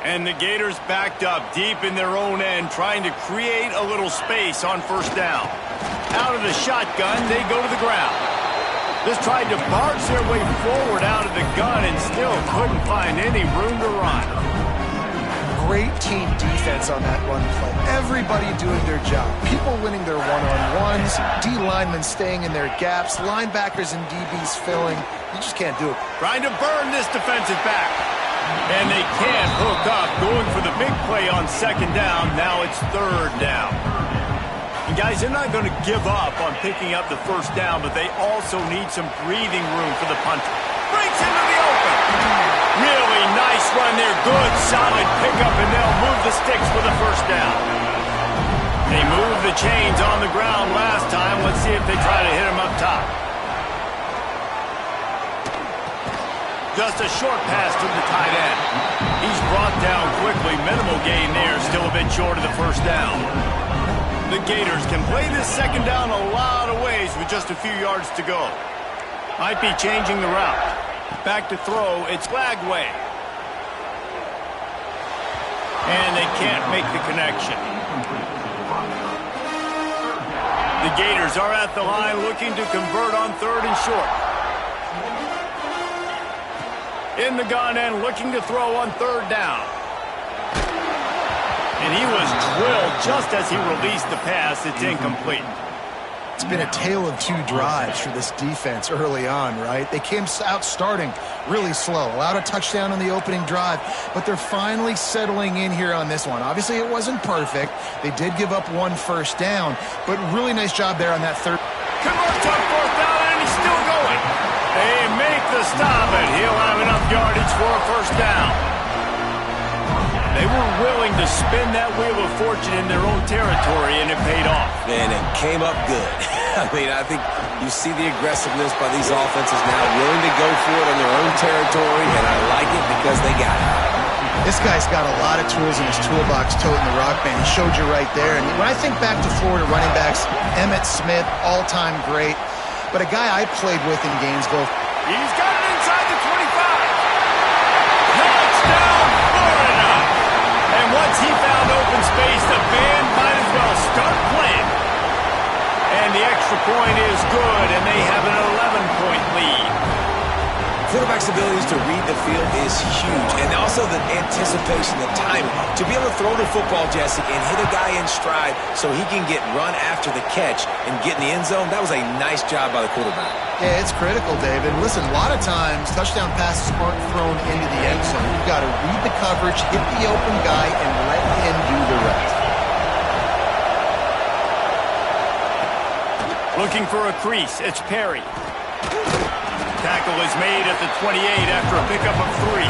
And the Gators backed up deep in their own end, trying to create a little space on first down. Out of the shotgun, they go to the ground. Just tried to barge their way forward out of the gun and still couldn't find any room to run. Great team defense on that run play. Everybody doing their job. People winning their one-on-ones, D linemen staying in their gaps, linebackers and DBs filling. You just can't do it. Trying to burn this defensive back. And they can't hook up, going for the big play on second down. Now it's third down. And guys, they're not going to give up on picking up the first down, but they also need some breathing room for the punter. Breaks into the open. Really nice run there. Good, solid pickup, and they'll move the sticks for the first down. They moved the chains on the ground last time. Let's see if they try to hit them up top. Just a short pass to the tight end. He's brought down quickly. Minimal gain there. Still a bit short of the first down. The Gators can play this second down a lot of ways with just a few yards to go. Might be changing the route. Back to throw. It's flag way. And they can't make the connection. The Gators are at the line looking to convert on third and short. In the gun and looking to throw on third down. And he was drilled just as he released the pass. It's incomplete. It's been a tale of two drives for this defense early on, right? They came out starting really slow, allowed a touchdown on the opening drive, but they're finally settling in here on this one. Obviously, it wasn't perfect. They did give up one first down, but really nice job there on that third. Converts on fourth down, and he's still going. They make the stop, and he'll have enough yardage for a first down. They were willing to spin that wheel of fortune in their own territory, and it paid off. And it came up good. I mean, I think you see the aggressiveness by these offenses now, willing to go for it on their own territory, and I like it because they got it. This guy's got a lot of tools in his toolbox toting the rock band. He showed you right there. And when I think back to Florida running backs, Emmitt Smith, all-time great. But a guy I played with in Gainesville. He's got it inside the 25. Touchdown, Florida. And once he found open space, the band might as well start playing. And the extra point is good, and they have an 11-point lead. Quarterback's abilities to read the field is huge, and also the anticipation, the timing. To be able to throw the football, Jesse, and hit a guy in stride so he can get run after the catch and get in the end zone, that was a nice job by the quarterback. Yeah, it's critical, David. Listen, a lot of times touchdown passes aren't thrown into the end zone. You've got to read the coverage, hit the open guy, and let him do the rest. Looking for a crease. It's Perry. Tackle is made at the 28 after a pickup of 3.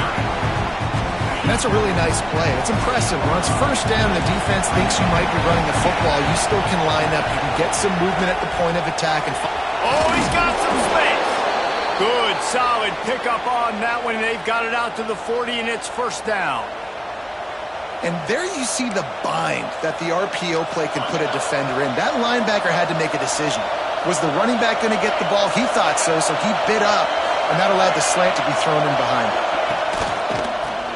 That's a really nice play. It's impressive. When it's first down and the defense thinks you might be running the football, you still can line up. You can get some movement at the point of attack. And oh, he's got some space. Good, solid pickup on that one. They've got it out to the 40, and it's first down. And there you see the bind that the RPO play can put a defender in. That linebacker had to make a decision. Was the running back going to get the ball? He thought so, so he bit up, and that allowed the slant to be thrown in behind him.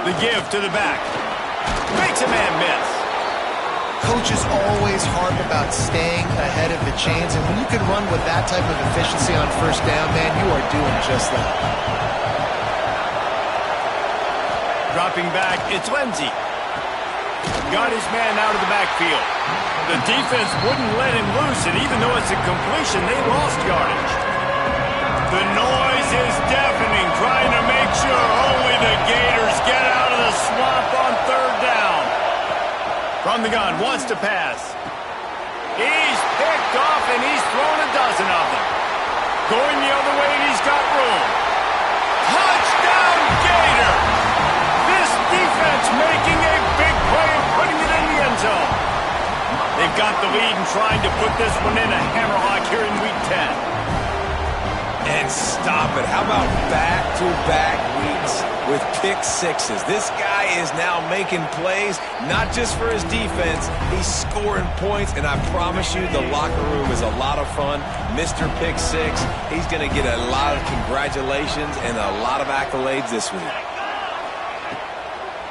The give to the back. Makes a man miss. Coaches always harp about staying ahead of the chains, and when you can run with that type of efficiency on first down, man, you are doing just that. Dropping back, it's Lindsey. Got his man out of the backfield. The defense wouldn't let him loose, and even though it's a completion, they lost yardage. The noise is deafening, trying to make sure only the Gators get out of the swamp on third down. From the gun, wants to pass. He's picked off, and he's thrown a dozen of them. Going the other way, and he's got room. Touchdown, Gator! This defense making a big play and putting it in the end zone. They've got the lead and trying to put this one in a hammerlock here in Week 10. And stop it. How about back-to-back weeks with pick sixes? This guy is now making plays, not just for his defense. He's scoring points, and I promise you the locker room is a lot of fun. Mr. Pick Six, he's going to get a lot of congratulations and a lot of accolades this week.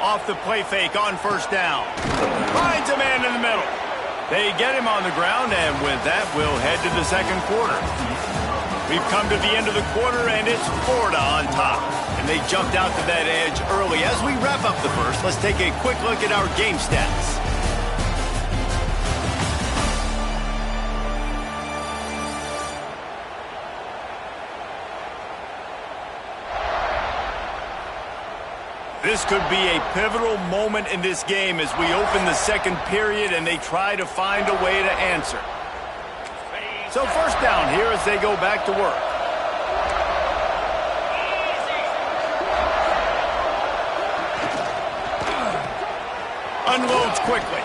Off the play fake on first down. Finds a man in the middle. They get him on the ground, and with that, we'll head to the second quarter. We've come to the end of the quarter, and it's Florida on top. And they jumped out to that edge early. As we wrap up the first, let's take a quick look at our game stats. This could be a pivotal moment in this game as we open the second period and they try to find a way to answer. So first down here as they go back to work. Unloads quickly.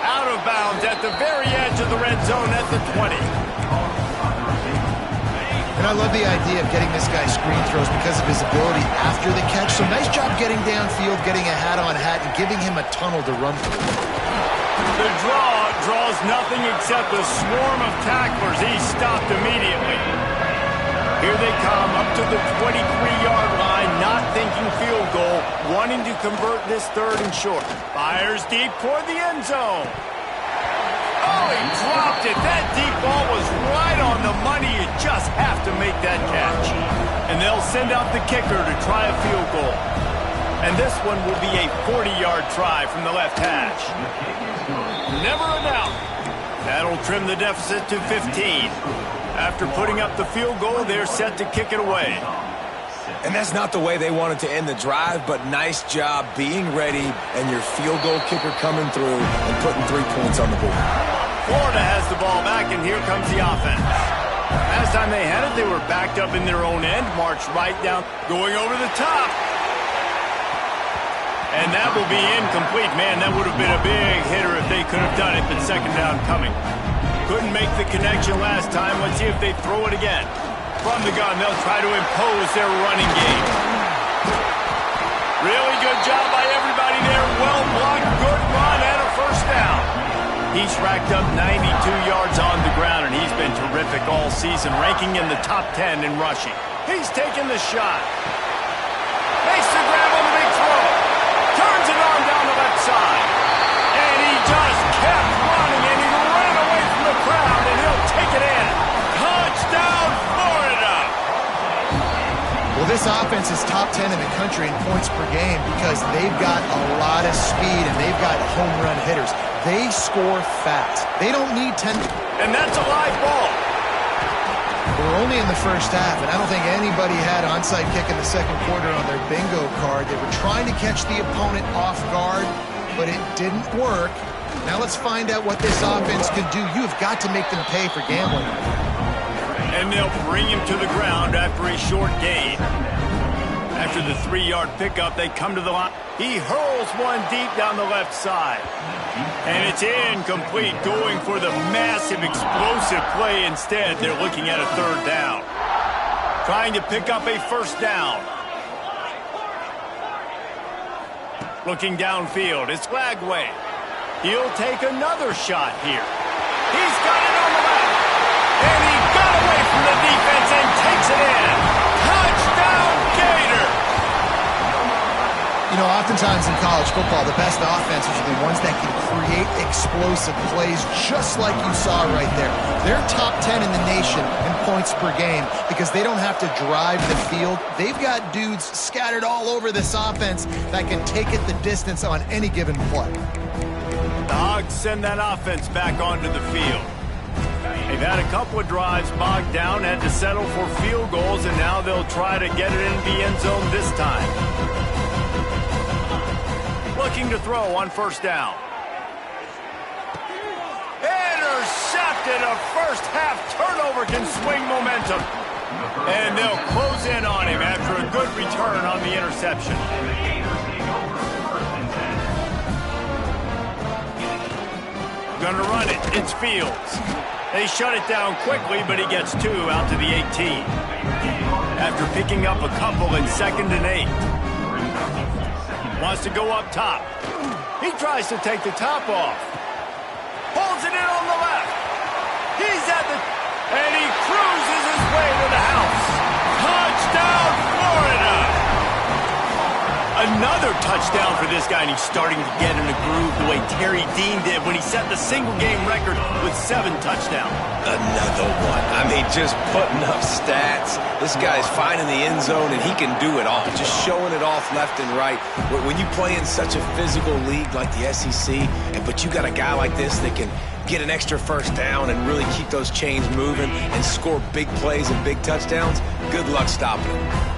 Out of bounds at the very edge of the red zone at the 20. And I love the idea of getting this guy screen throws because of his ability after the catch. So nice job getting downfield, getting a hat-on-hat, and giving him a tunnel to run through. The draws nothing except a swarm of tacklers. He's stopped immediately. Here they come up to the 23-yard line, not thinking field goal, wanting to convert this third and short. Fires deep toward the end zone. Oh, he dropped it. That deep ball was right on the money. You just have to make that catch. And they'll send out the kicker to try a field goal. And this one will be a 40-yard try from the left hash. Never a doubt. That'll trim the deficit to 15. After putting up the field goal, they're set to kick it away. And that's not the way they wanted to end the drive, but nice job being ready and your field goal kicker coming through and putting 3 points on the board. Florida has the ball back, and here comes the offense. Last time they had it, they were backed up in their own end, marched right down, going over the top. And that will be incomplete. Man, that would have been a big hitter if they could have done it, but second down coming. Couldn't make the connection last time. Let's see if they throw it again. From the gun, they'll try to impose their running game. Really good job by everybody there. Well blocked, good run, and a first down. He's racked up 92 yards on the ground, and he's been terrific all season, ranking in the top 10 in rushing. He's taking the shot. Makes the grab on the big throw. Turns it on down the left side. And he just kept running, and he ran away from the crowd, and he'll take it in. Touchdown, Florida! Well, this offense is top 10 in the country in points per game because they've got a lot of speed and they've got home run hitters. They score fast. They don't need 10. And that's a live ball. We're only in the first half, and I don't think anybody had onside kick in the second quarter on their bingo card. They were trying to catch the opponent off guard, but it didn't work. Now let's find out what this offense could do. You've got to make them pay for gambling. And they'll bring him to the ground after a short gain. After the 3-yard pickup, they come to the line. He hurls one deep down the left side. And it's incomplete, going for the massive explosive play instead. They're looking at a third down. Trying to pick up a first down. Looking downfield, it's Lagway. He'll take another shot here. He's got it on the left. And he got away from the defense and takes it in. Touchdown, Gators! You know, oftentimes in college football, the best offenses are the ones that can create explosive plays just like you saw right there. They're top 10 in the nation in points per game because they don't have to drive the field. They've got dudes scattered all over this offense that can take it the distance on any given play. The Hogs send that offense back onto the field. They've had a couple of drives bogged down, had to settle for field goals, and now they'll try to get it into the end zone this time. Looking to throw on first down. Intercepted. A first half turnover can swing momentum. And they'll close in on him after a good return on the interception. Gonna run it. It's Fields. They shut it down quickly, but he gets 2 out to the 18. After picking up a couple in 2nd and 8. Wants to go up top. He tries to take the top off. Pulls it in on the left. He's at the... And he cruises his way to the house. Touchdown, Florida! Another touchdown for this guy, and he's starting to get in a groove the way Terry Dean did when he set the single-game record with 7 touchdowns. Another one. I mean, just putting up stats. This guy's finding the end zone, and he can do it all, just showing it off left and right. When you play in such a physical league like the SEC, but you got a guy like this that can get an extra first down and really keep those chains moving and score big plays and big touchdowns, good luck stopping him.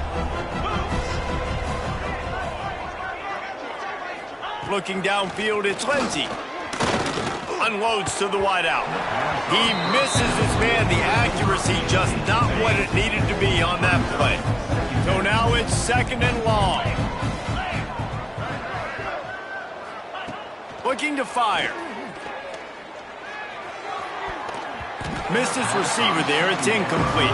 Looking downfield, it's Lindsey. Unloads to the wideout. He misses his man. The accuracy just not what it needed to be on that play. So now it's 2nd and long. Looking to fire. Missed his receiver there. It's incomplete.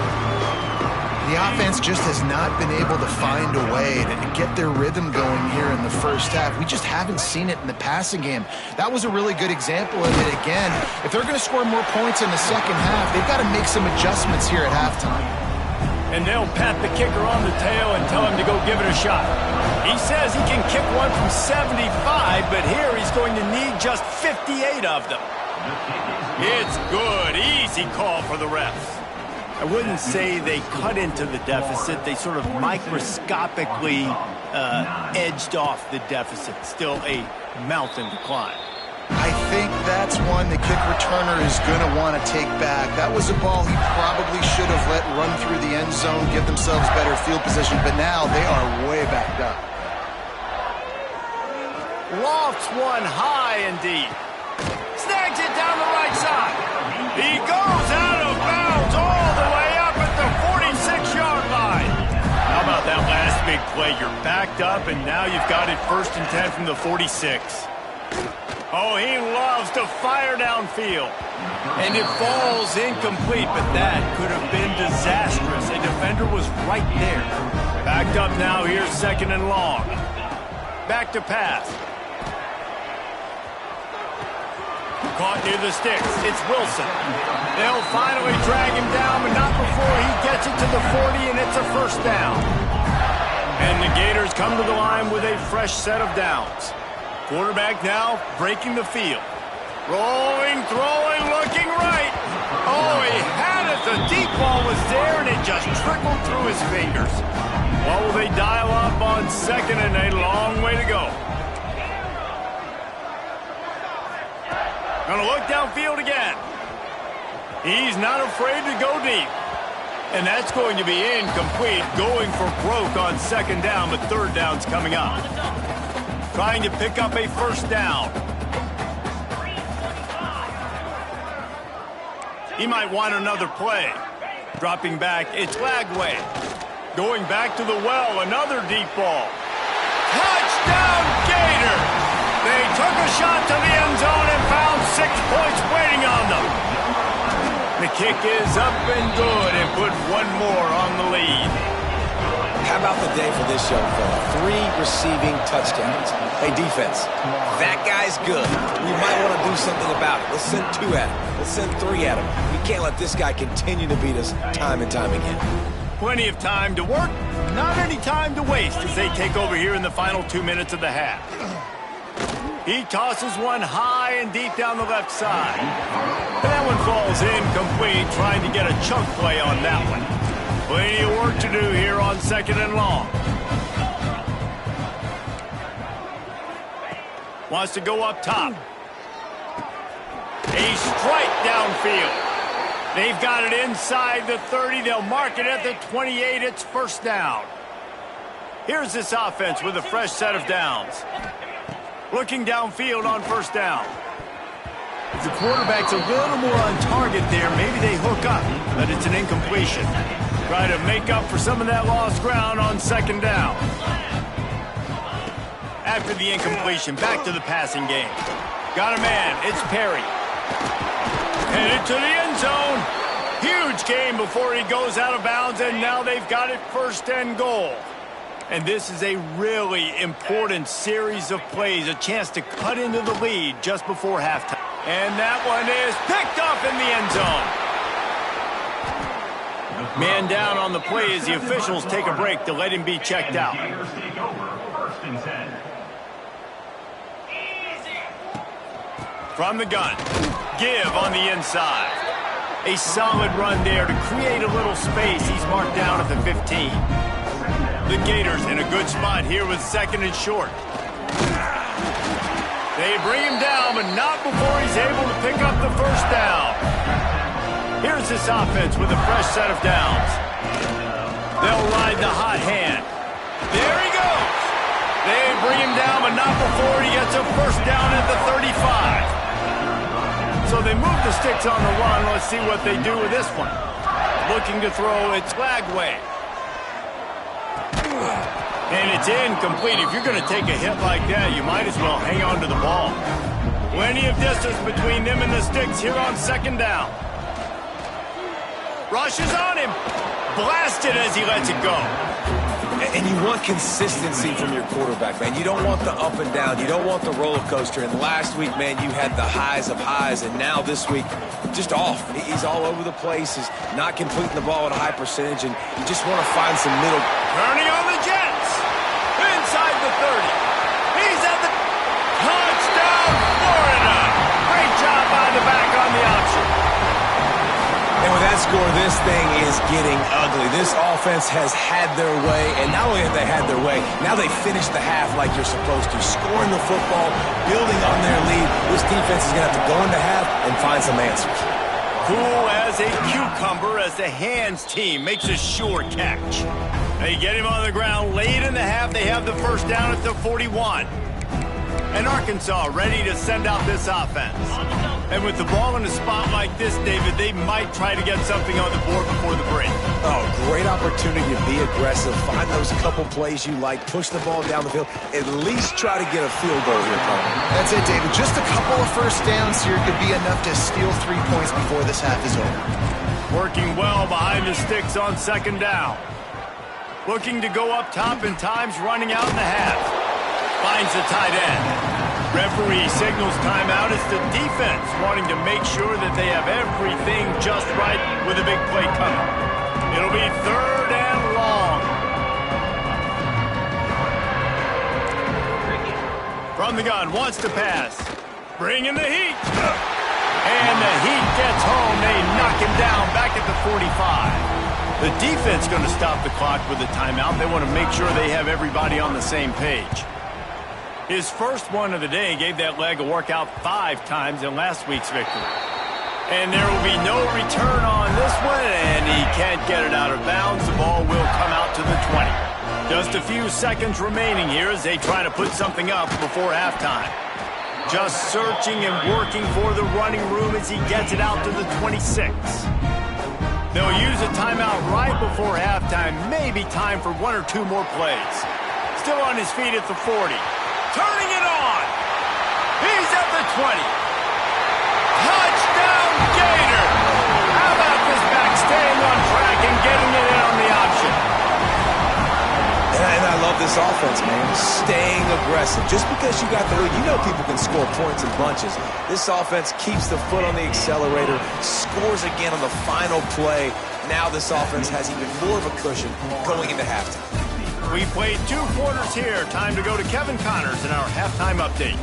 The offense just has not been able to find a way to get their rhythm going here in the first half. We just haven't seen it in the passing game. That was a really good example of it again. If they're going to score more points in the second half, they've got to make some adjustments here at halftime. And they'll pat the kicker on the tail and tell him to go give it a shot. He says he can kick one from 75, but here he's going to need just 58 of them. It's good. Easy call for the refs. I wouldn't say they cut into the deficit. They sort of microscopically edged off the deficit. Still a mountain to climb. I think that's one the kick returner is going to want to take back. That was a ball he probably should have let run through the end zone, give themselves better field position, but now they are way backed up. Lofts one high and deep. Snags it down the right side. He goes out of bounds all the way up at the 46-yard line. How about that last big play? You're backed up, and now you've got it 1st and 10 from the 46. Oh, he loves to fire downfield. And it falls incomplete, but that could have been disastrous. A defender was right there. Backed up now, here's 2nd and long. Back to pass. Caught near the sticks. It's Wilson. They'll finally drag him down, but not before he gets it to the 40, and it's a 1st down. And the Gators come to the line with a fresh set of downs. Quarterback now breaking the field. Rolling, throwing, looking right. Oh, he had it. The deep ball was there, and it just trickled through his fingers. What will they dial up on 2nd and a long way to go? Gonna look downfield again. He's not afraid to go deep. And that's going to be incomplete, going for broke on 2nd down, but 3rd down's coming up. Trying to pick up a 1st down. He might want another play. Dropping back, it's Lagway. Going back to the well, another deep ball. Touchdown, Gators! They took a shot to the end zone and found 6 points waiting on them. The kick is up and good and put one more on the lead. How about the day for this young fella? 3 receiving touchdowns. Hey, defense, that guy's good. We might want to do something about it. Let's send 2 at him. Let's send 3 at him. We can't let this guy continue to beat us time and time again. Plenty of time to work, not any time to waste as they take over here in the final 2 minutes of the half. He tosses one high and deep down the left side. That one falls incomplete, trying to get a chunk play on that one. Plenty of work to do here on 2nd and long. Wants to go up top. A strike downfield. They've got it inside the 30. They'll mark it at the 28. It's 1st down. Here's this offense with a fresh set of downs. Looking downfield on 1st down. If the quarterback's a little more on target there, maybe they hook up, but it's an incompletion. Try to make up for some of that lost ground on 2nd down. After the incompletion, back to the passing game. Got a man, it's Perry. Headed to the end zone. Huge game before he goes out of bounds, and now they've got it 1st and goal. And this is a really important series of plays, a chance to cut into the lead just before halftime. And that one is picked up in the end zone. Man down on the play as the officials take a break to let him be checked out. and 10. From the gun, give on the inside. A solid run there to create a little space. He's marked down at the 15. The Gators in a good spot here with 2nd and short. They bring him down, but not before he's able to pick up the first down. Here's this offense with a fresh set of downs. They'll ride the hot hand. There he goes. They bring him down, but not before he gets a first down at the 35. So they move the sticks on the run. Let's see what they do with this one. Looking to throw it flag way. And it's incomplete. If you're going to take a hit like that, you might as well hang on to the ball. Plenty of distance between them and the sticks here on 2nd down. Rushes on him. Blasted as he lets it go. And you want consistency from your quarterback, man. You don't want the up and down. You don't want the roller coaster. And last week, man, you had the highs of highs. And now this week, just off. He's all over the place. He's not completing the ball at a high percentage. And you just want to find some middle. Turning on the Jets. Inside the 30. He's at the touchdown, Florida. Great job by the back on the option. And with that score, this thing is getting ugly. This offense has had their way, and not only have they had their way, now they finish the half like you're supposed to, scoring the football, building on their lead. This defense is going to have to go into half and find some answers. Cool as a cucumber as the hands team makes a sure catch. They get him on the ground late in the half. They have the first down at the 41. And Arkansas ready to send out this offense. And with the ball in a spot like this, David, they might try to get something on the board before the break. Oh, great opportunity to be aggressive. Find those couple plays you like. Push the ball down the field. At least try to get a field goal here, Colin. That's it, David. Just a couple of first downs here could be enough to steal 3 points before this half is over. Working well behind the sticks on 2nd down. Looking to go up top and times running out in the half. Finds the tight end. Referee signals timeout. It's the defense wanting to make sure that they have everything just right with a big play coming. It'll be 3rd and long. From the gun, wants to pass. Bringing the heat. And the heat gets home. They knock him down back at the 45. The defense going to stop the clock with a timeout. They want to make sure they have everybody on the same page. His first one of the day gave that leg a workout 5 times in last week's victory. And there will be no return on this one, and he can't get it out of bounds. The ball will come out to the 20. Just a few seconds remaining here as they try to put something up before halftime. Just searching and working for the running room as he gets it out to the 26. They'll use a timeout right before halftime. Maybe time for 1 or 2 more plays. Still on his feet at the 40. Turning it on. He's at the 20. Touchdown, Gator. How about this back staying on track and getting it in on the option? And I love this offense, man. Staying aggressive. Just because you got the lead, you know people can score points in bunches. This offense keeps the foot on the accelerator, scores again on the final play. Now this offense has even more of a cushion going into halftime. We played 2 quarters here. Time to go to Kevin Connors in our halftime update.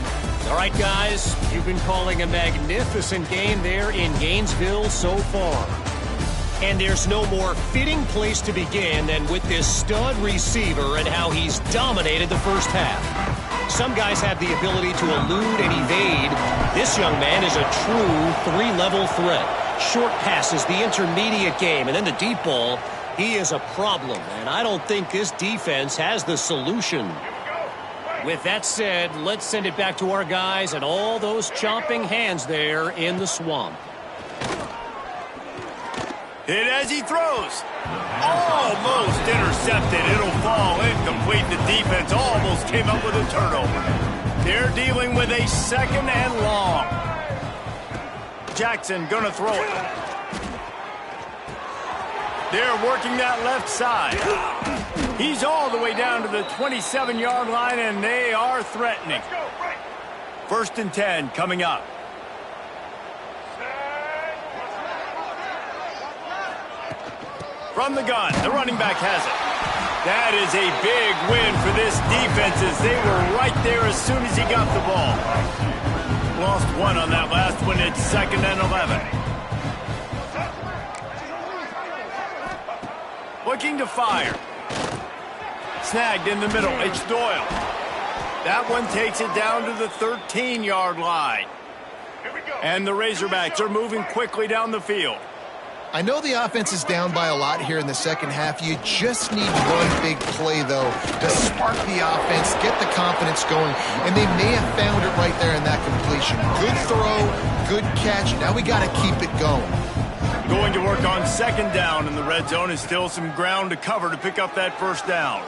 All right, guys, you've been calling a magnificent game there in Gainesville so far. And there's no more fitting place to begin than with this stud receiver and how he's dominated the first half. Some guys have the ability to elude and evade. This young man is a true 3-level threat. Short passes, the intermediate game, and then the deep ball. He is a problem, and I don't think this defense has the solution. With that said, let's send it back to our guys and all those chomping hands there in the swamp. Hit as he throws. Almost intercepted. It'll fall incomplete. The defense almost came up with a turnover. They're dealing with a 2nd and long. Jackson gonna throw it. They're working that left side. He's all the way down to the 27-yard line, and they are threatening. 1st and 10 coming up. From the gun, the running back has it. That is a big win for this defense as they were right there as soon as he got the ball. Lost one on that last one. It's 2nd and 11. Looking to fire. Snagged in the middle. It's Doyle. That one takes it down to the 13-yard line. And the Razorbacks are moving quickly down the field. I know the offense is down by a lot here in the second half. You just need one big play, though, to spark the offense, get the confidence going, and they may have found it right there in that completion. Good throw, good catch. Now we got to keep it going. Going to work on 2nd down in the red zone. Is still some ground to cover to pick up that 1st down.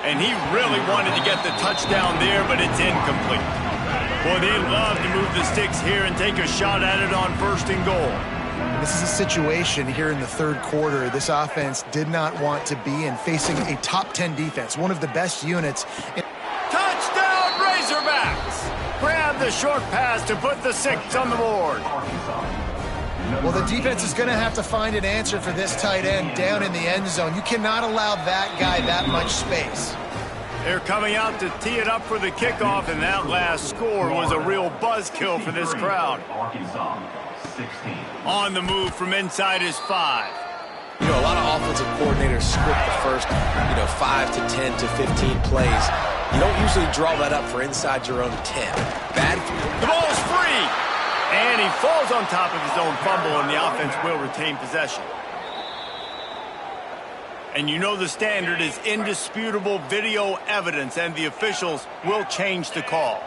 And he really wanted to get the touchdown there, but it's incomplete. Boy, they'd love to move the sticks here and take a shot at it on 1st and goal. This is a situation here in the 3rd quarter this offense did not want to be in, facing a top 10 defense, one of the best units. Touchdown, Razorbacks! Grab the short pass to put the 6 on the board. Well, the defense is going to have to find an answer for this tight end down in the end zone. You cannot allow that guy that much space. They're coming out to tee it up for the kickoff, and that last score was a real buzzkill for this crowd. On the move from inside is 5. You know, a lot of offensive coordinators script the first, 5 to 10 to 15 plays. You don't usually draw that up for inside your own 10. Bad. The ball's free, and he falls on top of his own fumble, and the offense will retain possession. And you know the standard is indisputable video evidence, and the officials will change the call.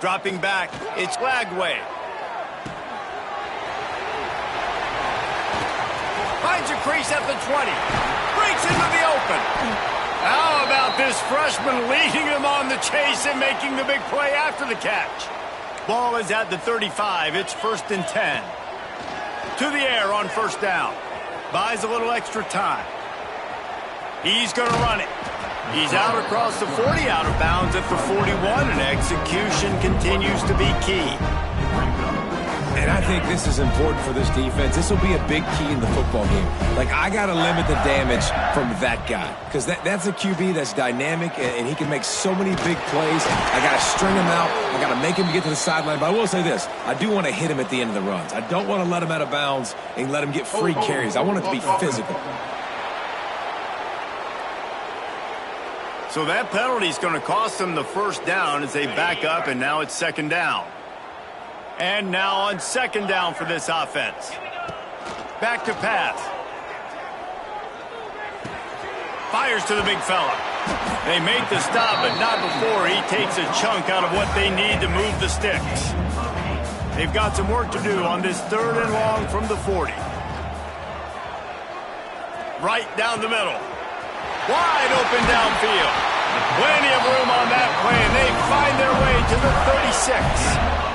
Dropping back, it's Lagway. Finds a crease at the 20. Breaks into the open. How about this freshman leading him on the chase and making the big play after the catch? Ball is at the 35. It's 1st and 10. To the air on 1st down. Buys a little extra time. He's going to run it. He's out across the 40, out of bounds at the 41, and execution continues to be key. And I think this is important for this defense. This will be a big key in the football game. Like, I got to limit the damage from that guy because that's a QB that's dynamic, and he can make so many big plays. I got to string him out. I got to make him get to the sideline. But I will say this. I do want to hit him at the end of the runs. I don't want to let him out of bounds and let him get free carries. I want it to be physical. So that penalty is going to cost them the 1st down as they back up, and now it's 2nd down. And now on 2nd down for this offense. Back to pass. Fires to the big fella. They make the stop, but not before he takes a chunk out of what they need to move the sticks. They've got some work to do on this 3rd and long from the 40. Right down the middle. Wide open downfield. Plenty of room on that play, and they find their way to the 36.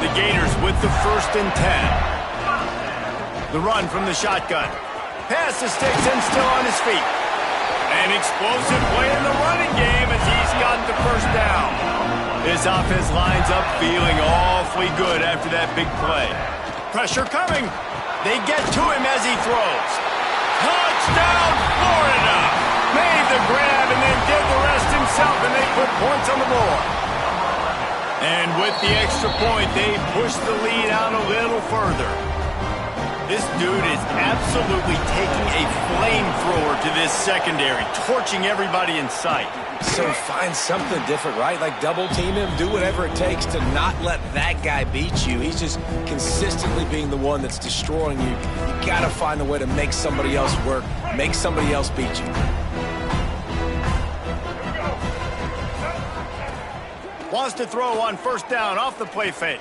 The Gators with the 1st and 10. The run from the shotgun. Pass the sticks and still on his feet. An explosive play in the running game as he's got the 1st down. This offense lines up feeling awfully good after that big play. Pressure coming. They get to him as he throws. Touchdown, Florida! Made the grab and then did the rest himself, and they put points on the board. And with the extra point, they push the lead out a little further. This dude is absolutely taking a flamethrower to this secondary, torching everybody in sight. So find something different, right? Like double team him, do whatever it takes to not let that guy beat you. He's just consistently being the one that's destroying you. You got to find a way to make somebody else work, make somebody else beat you. Wants to throw on 1st down off the play fake.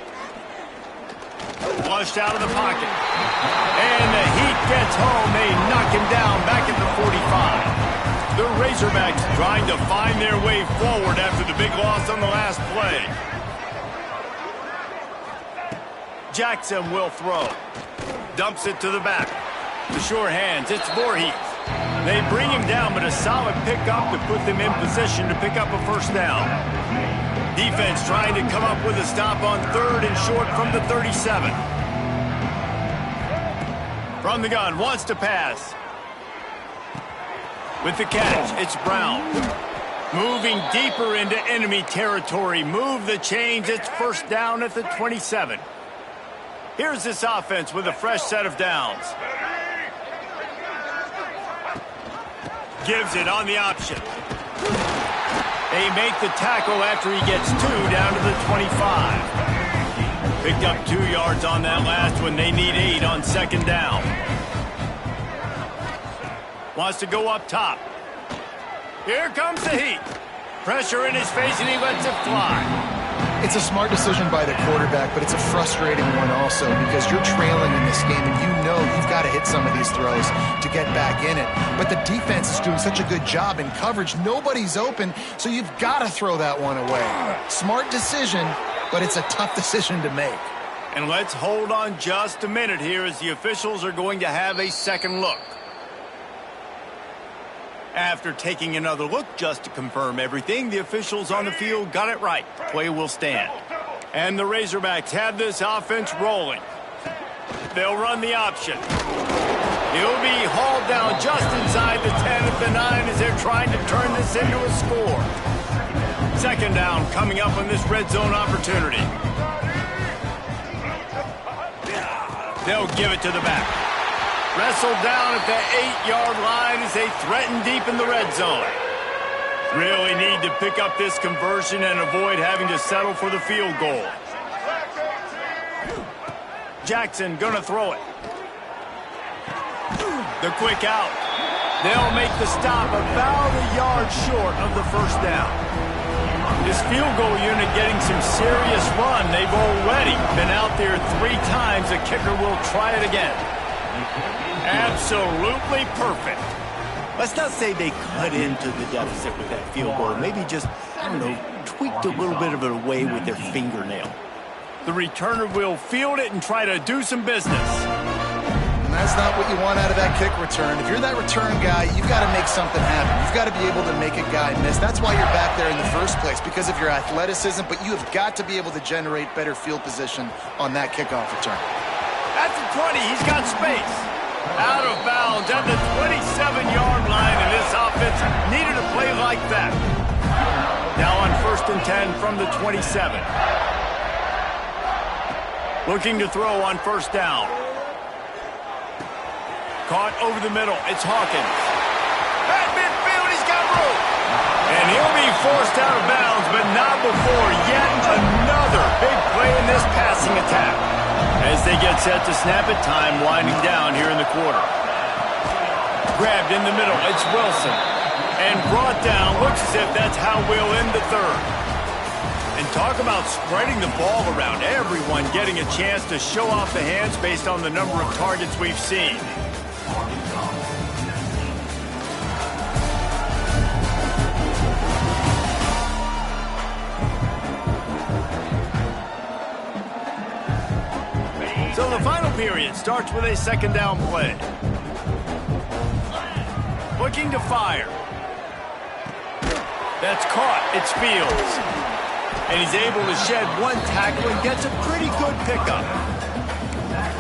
Flushed out of the pocket. And the heat gets home. They knock him down back at the 45. The Razorbacks trying to find their way forward after the big loss on the last play. Jackson will throw. Dumps it to the back. The sure hands. It's Voorhees. They bring him down, but a solid pickup to put them in position to pick up a 1st down. Defense trying to come up with a stop on 3rd and short from the 37. From the gun, wants to pass. With the catch, it's Brown. Moving deeper into enemy territory. Move the chains. It's first down at the 27. Here's this offense with a fresh set of downs. Gives it on the option. They make the tackle after he gets 2 down to the 25. Picked up 2 yards on that last one. They need 8 on second down. Wants to go up top. Here comes the heat. Pressure in his face, and he lets it fly. It's a smart decision by the quarterback, but it's a frustrating one also because you're trailing in this game, and you know you've got to hit some of these throws to get back in it. But the defense is doing such a good job in coverage. Nobody's open, so you've got to throw that one away. Smart decision, but it's a tough decision to make. And let's hold on just a minute here as the officials are going to have a second look. After taking another look just to confirm everything, the officials on the field got it right. Play will stand. And the Razorbacks have this offense rolling. They'll run the option. He'll be hauled down just inside the 10 at the 9 as they're trying to turn this into a score. Second down coming up on this red zone opportunity. They'll give it to the back. Wrestled down at the 8-yard line as they threaten deep in the red zone. Really need to pick up this conversion and avoid having to settle for the field goal. Jackson gonna throw it. The quick out. They'll make the stop about a yard short of the first down. This field goal unit getting some serious run. They've already been out there 3 times. The kicker will try it again. Absolutely perfect. Let's not say they cut into the deficit with that field goal. Maybe just, I don't know, tweaked a little bit of it away with their fingernail. The returner will field it and try to do some business. And that's not what you want out of that kick return. If you're that return guy, you've got to make something happen. You've got to be able to make a guy miss. That's why you're back there in the first place, because of your athleticism, but you have got to be able to generate better field position on that kickoff return. At the 20, he's got space. Out of bounds at the 27-yard line, and this offense needed a play like that. Now on 1st and 10 from the 27. Looking to throw on 1st down. Caught over the middle. It's Hawkins. At midfield, he's got room. And he'll be forced out of bounds, but not before yet another big play in this passing attack. As they get set to snap it, time winding down here in the quarter. Grabbed in the middle, it's Wilson. And brought down, looks as if that's how we'll end the third. And talk about spreading the ball around. Everyone getting a chance to show off the hands based on the number of targets we've seen. So the final period starts with a second down play. Looking to fire. That's caught. It's Fields. And he's able to shed 1 tackle and gets a pretty good pickup.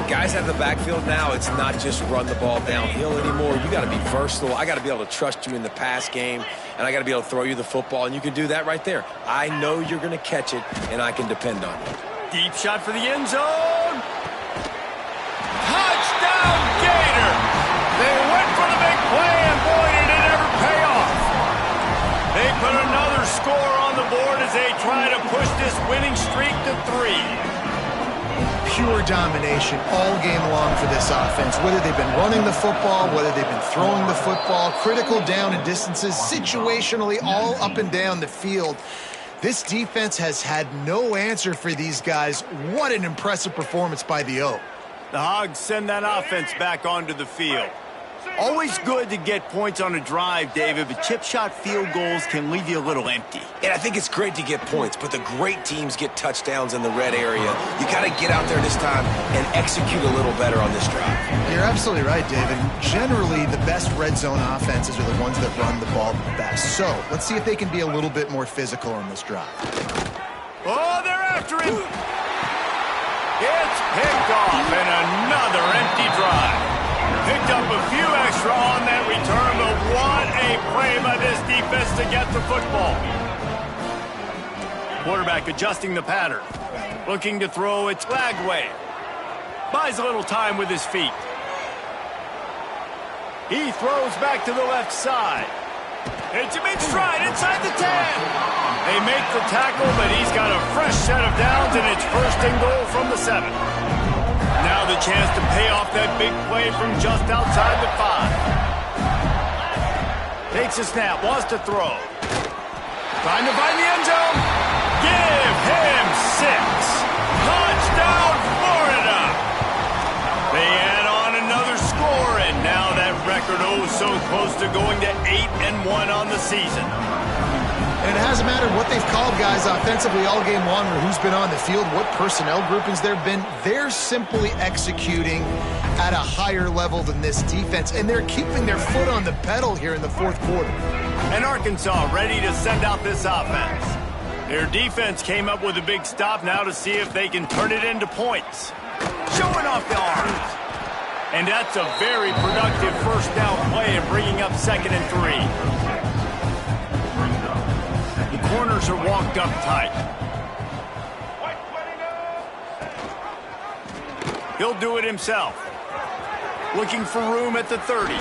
Guys at the backfield now, it's not just run the ball downhill anymore. You got to be versatile. I got to be able to trust you in the pass game, and I got to be able to throw you the football, and you can do that right there. I know you're going to catch it, and I can depend on it. Deep shot for the end zone. Touchdown, Gator! They went for the big play, and boy, did it ever pay off. They put another score on the board as they try to push this winning streak to 3. Pure domination all game long for this offense. Whether they've been running the football, whether they've been throwing the football, critical down and distances, situationally all up and down the field. This defense has had no answer for these guys. What an impressive performance by the O. The Hogs send that offense back onto the field. Always good to get points on a drive, David, but chip shot field goals can leave you a little empty. And I think it's great to get points, but the great teams get touchdowns in the red area. You got to get out there this time and execute a little better on this drive. You're absolutely right, David. Generally, the best red zone offenses are the ones that run the ball the best. So let's see if they can be a little bit more physical on this drive. Oh, they're after him. It's picked off, and another empty drive. Picked up a few extra on that return, but what a defense to get the football. Quarterback adjusting the pattern. Looking to throw, it's Lagway. Buys a little time with his feet. He throws back to the left side. It's a big stride inside the 10. They make the tackle, but he's got a fresh set of downs, and it's 1st and goal from the 7. Now the chance to pay off that big play from just outside the 5. Takes a snap, wants to throw. Trying to find the end zone. Give him 6. Touchdown, Florida. They add on another score, and now that record so close to going to 8-1 on the season. And it hasn't mattered what they've called guys offensively all game long or who's been on the field, what personnel groupings there have been. They're simply executing at a higher level than this defense, and they're keeping their foot on the pedal here in the 4th quarter. And Arkansas ready to send out this offense. Their defense came up with a big stop now to see if they can turn it into points. Showing off the arms. And that's a very productive 1st down play and bringing up 2nd and 3. The corners are walked up tight. He'll do it himself. Looking for room at the 30.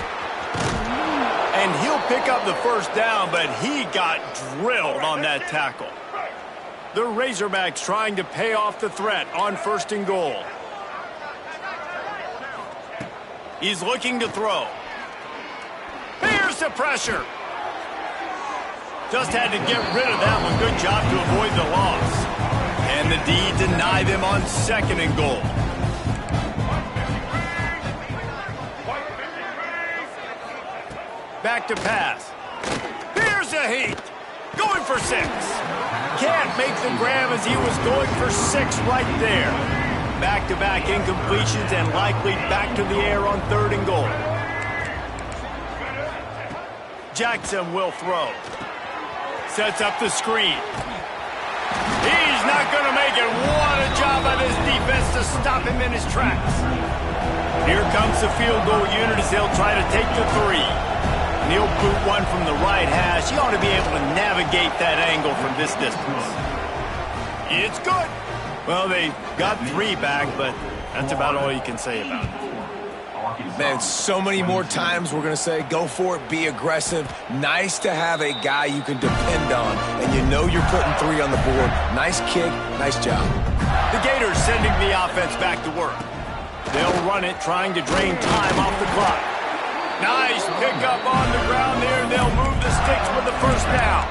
And he'll pick up the 1st down, but he got drilled on that tackle. The Razorbacks trying to pay off the threat on 1st and goal. He's looking to throw. Here's the pressure. Just had to get rid of that one. Good job to avoid the loss. And the D deny them on 2nd and goal. Back to pass. Here's a heat. Going for 6. Can't make the grab as he was going for 6 right there. Back-to-back incompletions and likely back to the air on 3rd and goal. Jackson will throw. Sets up the screen. He's not going to make it. What a job by this defense to stop him in his tracks. Here comes the field goal unit as they'll try to take the 3. And he'll boot one from the right hash. He ought to be able to navigate that angle from this distance. It's good. Well, they got 3 back, but that's about all you can say about it. Man, so many more times we're going to say, go for it, be aggressive. Nice to have a guy you can depend on, and you know you're putting 3 on the board. Nice kick, nice job. The Gators sending the offense back to work. They'll run it, trying to drain time off the clock. Nice pickup on the ground there. They'll move the sticks with the 1st down.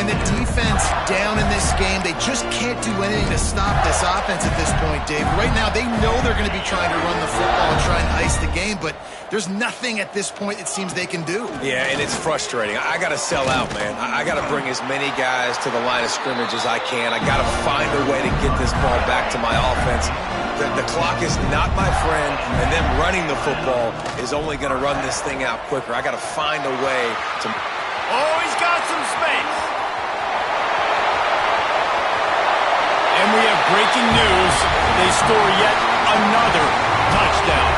And the defense down in this game, they just can't do anything to stop this offense at this point, Dave. Right now, they know they're going to be trying to run the football and try and ice the game, but there's nothing at this point it seems they can do. Yeah, and it's frustrating. I got to sell out, man. I got to bring as many guys to the line of scrimmage as I can. I got to find a way to get this ball back to my offense. The clock is not my friend, and them running the football is only going to run this thing out quicker. I got to find a way to... Oh, he's got some space. And we have breaking news. They score yet another touchdown.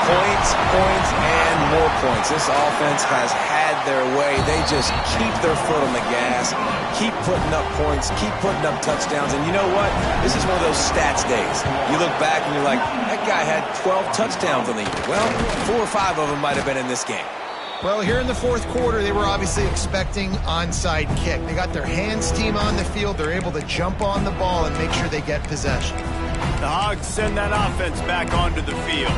Points, and more points. This offense has had their way. They just keep their foot on the gas, keep putting up points, keep putting up touchdowns. And you know what? This is one of those stats days. You look back and you're like, that guy had 12 touchdowns on the year. Well, 4 or 5 of them might have been in this game. Well, here in the 4th quarter, they were obviously expecting onside kick. They got their hands team on the field. They're able to jump on the ball and make sure they get possession. The Hogs send that offense back onto the field.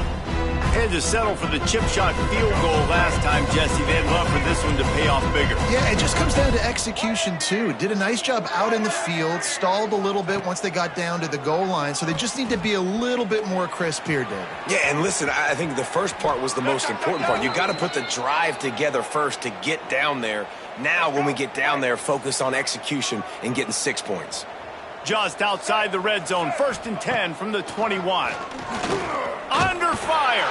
Had to settle for the chip shot field goal last time, Jesse. They'd love for this one to pay off bigger. Yeah, it just comes down to execution, too. Did a nice job out in the field, stalled a little bit once they got down to the goal line, so they just need to be a little bit more crisp here, David. Yeah, and listen, I think the first part was the most important part. You got to put the drive together first to get down there. Now, when we get down there, focus on execution and getting 6 points. Just outside the red zone, 1st and 10 from the 21. Under fire.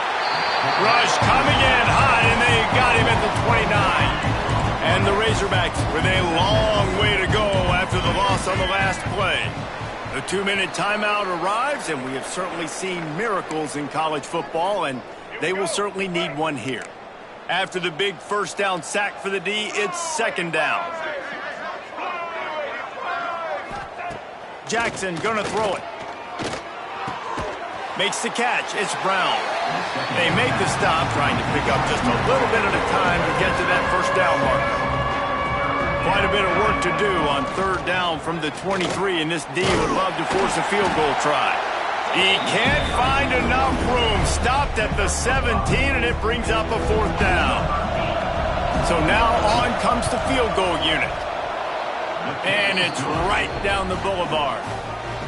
Rush coming in hot, and they got him at the 29. And the Razorbacks with a long way to go after the loss on the last play. The 2-minute timeout arrives, and we have certainly seen miracles in college football, and they will certainly need one here. After the big first down sack for the D, it's second down. Jackson gonna throw it. Makes the catch. It's Brown. They make the stop, trying to pick up just a little bit at a time to get to that first down marker. Quite a bit of work to do on third down from the 23, and this D would love to force a field goal try. He can't find enough room. Stopped at the 17, and it brings up a fourth down. So now on comes the field goal unit. And it's right down the boulevard.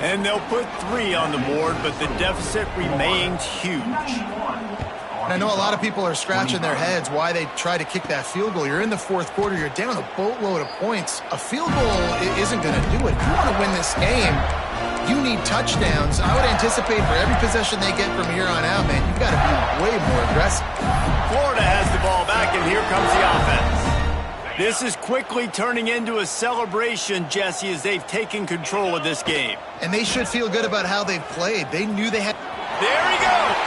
And they'll put 3 on the board, but the deficit remains huge. I know a lot of people are scratching their heads why they try to kick that field goal. You're in the fourth quarter. You're down a boatload of points. A field goal isn't going to do it. If you want to win this game, you need touchdowns. I would anticipate for every possession they get from here on out, man, you've got to be way more aggressive. Florida has the ball back, and here comes the offense. This is quickly turning into a celebration, Jesse, as they've taken control of this game. And they should feel good about how they've played. They knew they had... There he goes!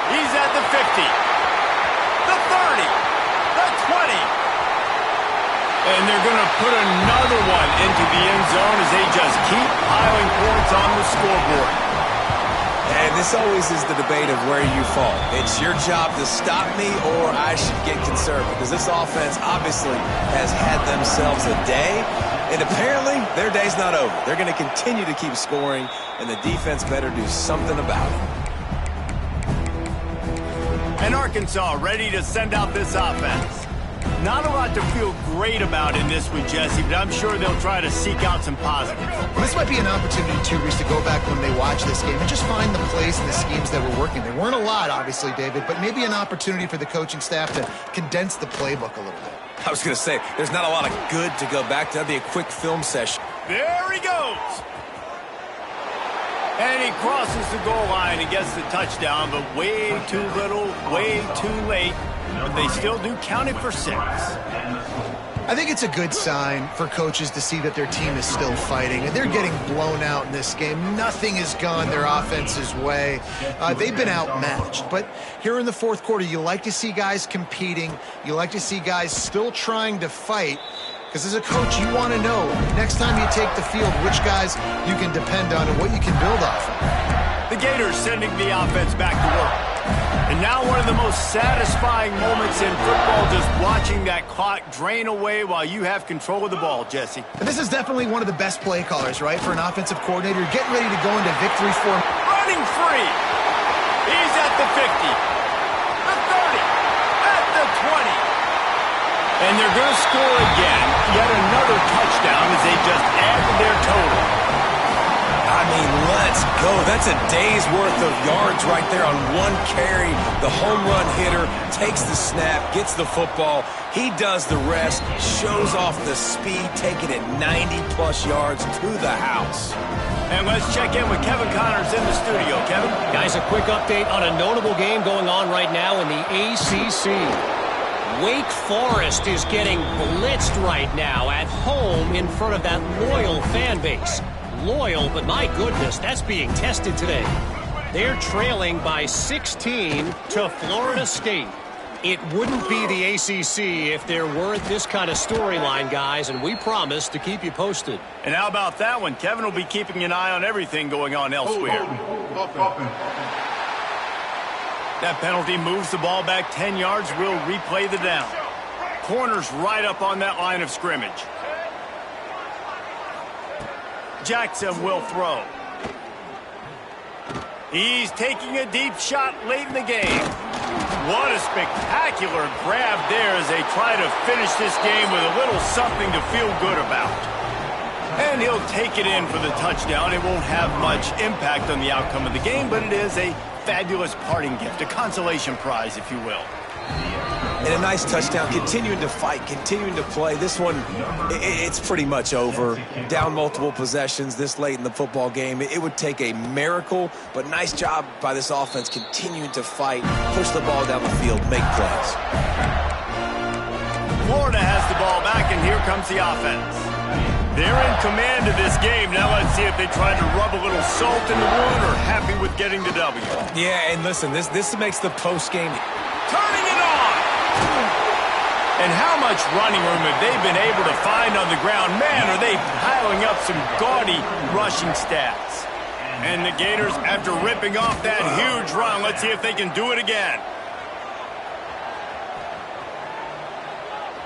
He's at the 50, the 30, the 20. And they're going to put another one into the end zone as they just keep piling points on the scoreboard. And this always is the debate of where you fall. It's your job to stop me, or I should get conservative. Because this offense obviously has had themselves a day, and apparently their day's not over. They're going to continue to keep scoring, and the defense better do something about it. And Arkansas ready to send out this offense. Not a lot to feel great about in this one, Jesse, but I'm sure they'll try to seek out some positives. Well, this might be an opportunity, too, Reese, to go back when they watch this game and just find the plays and the schemes that were working. There weren't a lot, obviously, David, but maybe an opportunity for the coaching staff to condense the playbook a little bit. I was going to say, there's not a lot of good to go back to. That'd be a quick film session. There he goes. And he crosses the goal line and gets the touchdown, but way too little, way too late. But they still do count it for 6. I think it's a good sign for coaches to see that their team is still fighting. And they're getting blown out in this game. Nothing has gone their offense's way. They've been outmatched. But here in the fourth quarter, you like to see guys competing. You like to see guys still trying to fight. Because as a coach, you want to know, next time you take the field, which guys you can depend on and what you can build off of. The Gators sending the offense back to work. And now one of the most satisfying moments in football, just watching that clock drain away while you have control of the ball, Jesse. And this is definitely one of the best play callers, right, for an offensive coordinator. Getting ready to go into victory form. Running free. He's at the 50, the 30, at the 20. And they're going to score again. Yet another touchdown as they just add to their total. I mean, let's go. That's a day's worth of yards right there on one carry. The home run hitter takes the snap, gets the football. He does the rest, shows off the speed, taking it 90-plus yards to the house. And let's check in with Kevin Connors in the studio. Kevin? Guys, a quick update on a notable game going on right now in the ACC. Wake Forest is getting blitzed right now at home in front of that loyal fan base. Loyal, but my goodness, that's being tested today. They're trailing by 16 to Florida State. It wouldn't be the ACC if there weren't this kind of storyline, guys, and we promise to keep you posted. And how about that one? Kevin will be keeping an eye on everything going on elsewhere. That penalty moves the ball back 10 yards. We'll replay the down. Corner's right up on that line of scrimmage. Jackson will throw. He's taking a deep shot late in the game. What a spectacular grab there as they try to finish this game with a little something to feel good about. And he'll take it in for the touchdown. It won't have much impact on the outcome of the game, but it is a fabulous parting gift, a consolation prize, if you will. And a nice touchdown, continuing to fight, continuing to play. This one, it's pretty much over. Down multiple possessions this late in the football game. It would take a miracle, but nice job by this offense continuing to fight, push the ball down the field, make plays. Florida has the ball back, and here comes the offense. They're in command of this game. Now let's see if they try to rub a little salt in the wound or happy with getting the W. Yeah, and listen, this makes the postgame. Turning it on! And how much running room have they been able to find on the ground? Man, are they piling up some gaudy rushing stats. And the Gators, after ripping off that huge run, let's see if they can do it again.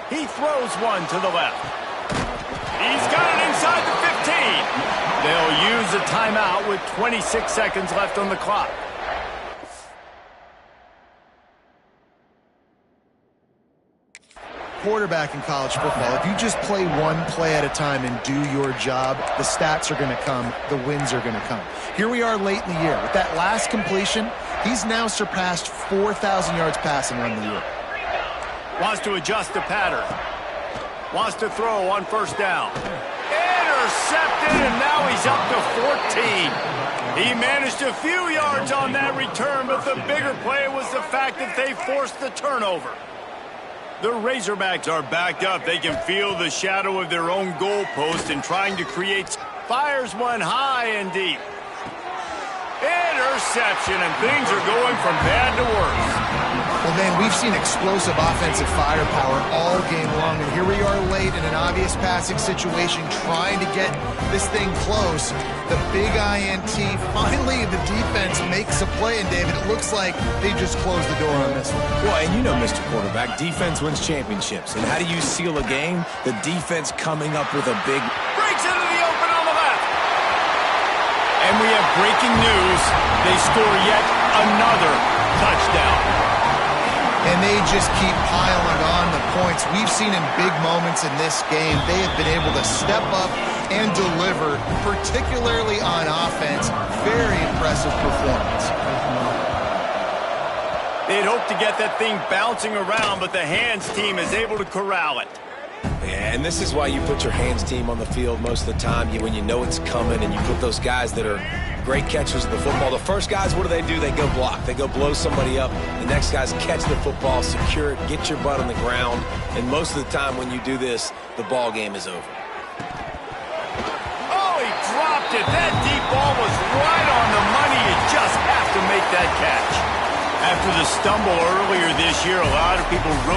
He throws one to the left. He's got it inside the 15. They'll use a timeout with 26 seconds left on the clock. Quarterback in college football, if you just play one play at a time and do your job, the stats are going to come, the wins are going to come. Here we are late in the year. With that last completion, he's now surpassed 4,000 yards passing on the year. Wants to adjust the pattern. Wants to throw on first down. Intercepted, and now he's up to 14. He managed a few yards on that return, but the bigger play was the fact that they forced the turnover. The Razorbacks are backed up. They can feel the shadow of their own goalpost and trying to create. Fires one high and deep. Interception, and things are going from bad to worse. Well, man, we've seen explosive offensive firepower all game long, and here we are late in an obvious passing situation trying to get this thing close. The big INT, finally the defense makes a play, and David, it looks like they just closed the door on this one. Well, and you know, Mr. Quarterback, defense wins championships. And how do you seal a game? The defense coming up with a big... Breaks into the open on the left. And we have breaking news. They score yet another touchdown. And they just keep piling on the points. We've seen in big moments in this game, they have been able to step up and deliver, particularly on offense. Very impressive performance. They'd hoped to get that thing bouncing around, but the hands team is able to corral it. Yeah, and this is why you put your hands team on the field most of the time, when you know it's coming, and you put those guys that are great catchers of the football. The first guys, what do? They go block. They go blow somebody up. The next guys catch the football, secure it, get your butt on the ground. And most of the time when you do this, the ball game is over. Oh, he dropped it. That deep ball was right on the money. You just have to make that catch. After the stumble earlier this year, a lot of people